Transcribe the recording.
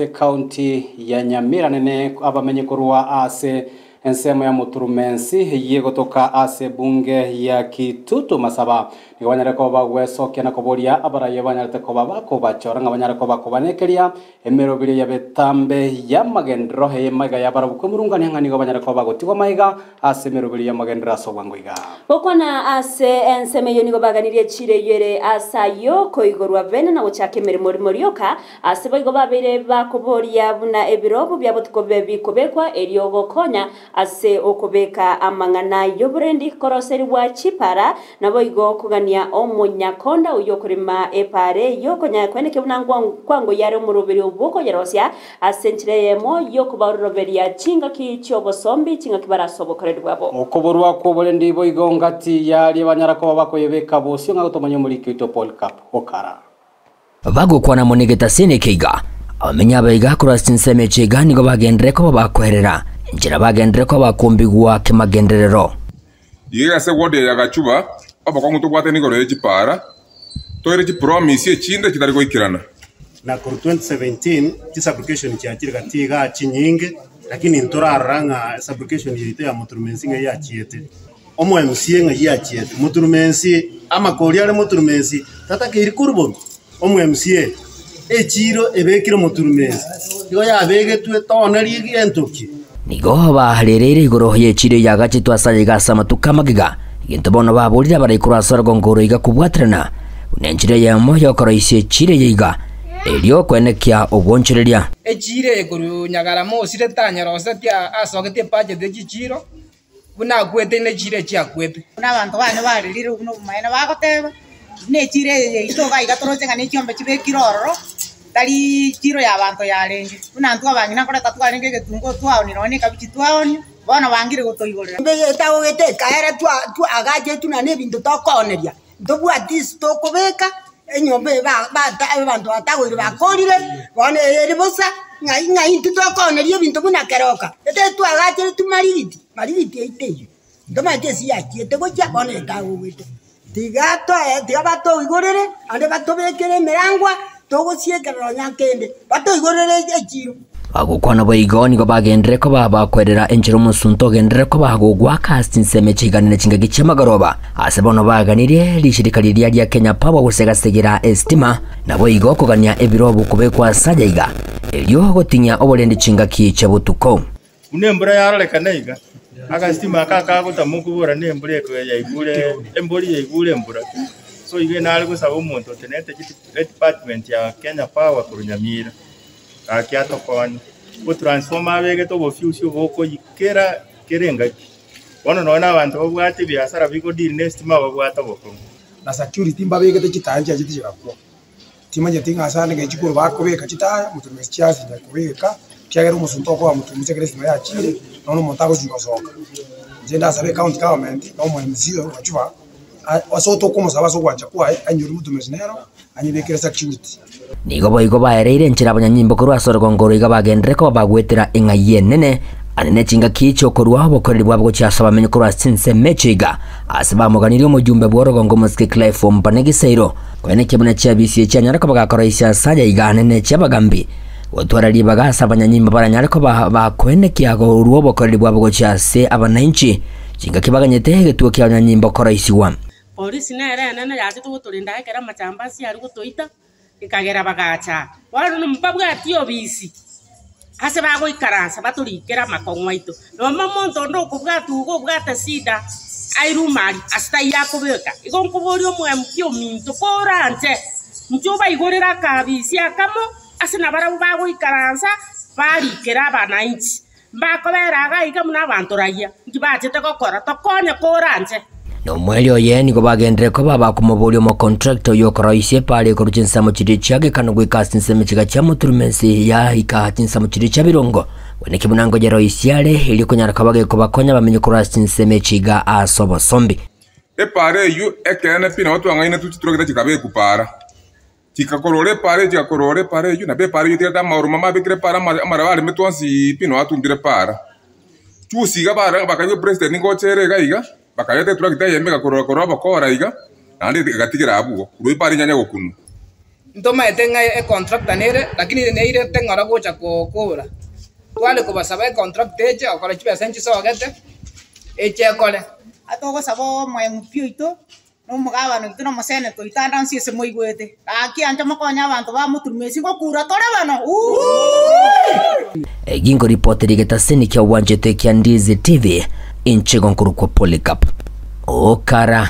County ya Nyamira nene abamenye kurwa ase ensemo ya Muturumensi yegotoka ase bunge ya Kitutu Masaba ni wanyareko bagwesokia na koboria abaraye banyarete koba bakobachora ngabanyareko bakobanekeria emerobire ya betambe ya magendro he maga ya barabuko murungani ngani banyareko bagotiwa maiga ase merobire ya magendra sobwangoiga bokona ase enseme yo nigo baganirie chire yere asayo koigorwa bene na gochake merimo morioka ase boigo babere bakoboria buna ebirobo byabotukobe bikobekwa eriogo konya ase okobeka amangana yoburendi koroseri bwa chipara nabo igo kugania omunyakonda uyo kurima epare yokonya kweneke bunangwa kwango yare murubiri uboko yarosya asenchire yemo yokubaroberia chinga kicho bosombi chinga kibarasobokorerwabo okoborwa koborendi bo igo ngati yari banyarako bakoyebeka bosyo ngagotomanya muri Kito Paul Cup okara bagukwana munigeta Senekeiga abamenya baiga kurasi nseme chega nigo bagendere ko bakwerera njira bagendere ko bakumbigwa kimagenderero yiga se wode ya gachuba abako ngutu kwate niko reji para toire ji promise chinde kitari ko ikirana na ku 2017 this application cyakiri gatiga chinyinge lakini ntoraranga application yite ya Muturumensi nga yachiete omwe MCA nga yachiete Muturumensi amakori ari Muturumensi tatakiri kurbo omwe MCA echiro ebekiro Muturumensi yo yabege twe toneri gentoki nigo baharerere igoro yechire yagache twasaye gasama tukamagiga ginto bono baburira barikura sorgo ngoro iga kubwatrana unenjire yamo yokoroise chire yiga elio kwenekia obwonchereria echire eguru nyagara mo sire tanya rosa tia asogete paje de chichiro buna kwete ne chire chia kwete n'abantu bane baririre uno mayana bagoteba ne chire itoga igatoroje ngane chiombe chibe kiroro tari chiro ya bantu yarenge buna ntu abangina kora tatwarenge getungo twaoni none kabichi twaoni bona bangire gotoigorera mbe etago gete kaera tu agaje tuna ne bintu tokoneria ndobwa dis tokobeka enyombe abantu batagwire bakorire bone eribosa ngai ntutokoneria bintu buna keroka ete tu agaje tu marigiti eiteyo ndoma jesi yakiete gocha bone etago gete tigato tigabato igorere ande batobekere merangwa togo siekero nyakende bato igorere echiro bagukwana boigoni go bagendere ko bakwerera enjero musunto gendere ko bagugwa casting seme chiganire chinga gichemagaroba ase bono baganirie lishirika lya Kenya Power gusegasegera estima nabo igo kugania ebirobo kubekwa sajaiga elio gotinya obolendi chinga kiche butuko unembura yarolekana iga agastima kaka gutamukubura nembure ko yaigure embori yaigure embura so iga nali gusaba umuntu tenete department ya Kenya Power kurunyamira akiato koni bo transforma bege to bo fuse boko yikera kerenga bono nona abantu babwate byasara biko deal next ma babwata boko na security mbabege te kitanje agitije ko timanye tinga asane ge chikuru bakobeka kitaya Muturumensi cyasi ndakubeka cyagera umusunto ko Muturumensi Christmas yachire nono montago jukosoka jenda sabe county government no mu MCO wachuba wasoto kumusaba so kwacha kwa anyuri Muturumensi nero anyibekera security nigo boigo baereire nchira abanyanyimbo kurwa sorgo ngoro iga bagendere ko bagwetera ingaye nene anene chinga kicho kurwa bokoreri bwabo cyasaba bamenye kurwa sinse mechiga asaba muganiri umujumbe bworogo ngo musike Clive Mpanegi Seiro kwene kibone cya BC cyanyara ko bagakora isya sajya iganene cyabagambi otwarari bagasa abanyanyimbo baranyara ko bakwene kiyago urwo bokoreri bwabo cyase abananchi chinga kibaganyete getuo cyanyanyimbo kora isiwa polisi nere nene yaje tuguturinda ekera machambasi ari gutoita ikagera bagacha wari mpabwa atio bisi ase bago ikaransa baturikera makongwa ito no mamonto ndo kubwatu go bwata sida airumari asta yakobeka igonkobori omwemkio minto koranje njuba igorera kabisi akamo ase nabara bago ikaransa barikera bananchi bakobera ga ikamuna bantoraya ngibachete gokora tokonya koranje no mwelio yeni go bagendere ko bakumubulyo mo contractor yokoroise pale ko ruchinsa mu kiri cyage kano gwe casting seme kiga cya Muturumensi ya ikahatinsa mu kiri cya birongo wene kibunango jero isiale ili kunyara kabage ko bakonya bamenye ko casting seme kiga asobo sombi pare yu ekene pina watu angaina tu chitro kita chikabe kupara chikakorore pare yu na pare yu teta mauru mama bekire para mara bale metwansi pino watu ndire para tu siga bara bakayo president ngo chere gaiga bakayete turakita yembe gakorora bakora iga nandi gatigira abugo uroi pari nyanya gokunu ntomaete ng'a contractor nere lakini neire teng'ora gocha kokora twale kobasaba contract eche okora chibesa nchisogete eche ekore atogosaba omwemupio ito nomugabano gitu nomusene toitanda nsi ase moigwete aki anja mokonya abantu ba Muturumesi ngokura tore bano gingo ripoteri getaseni kia wanjete kia Ndizi TV inche gonkuru kwa Polycarp Okara.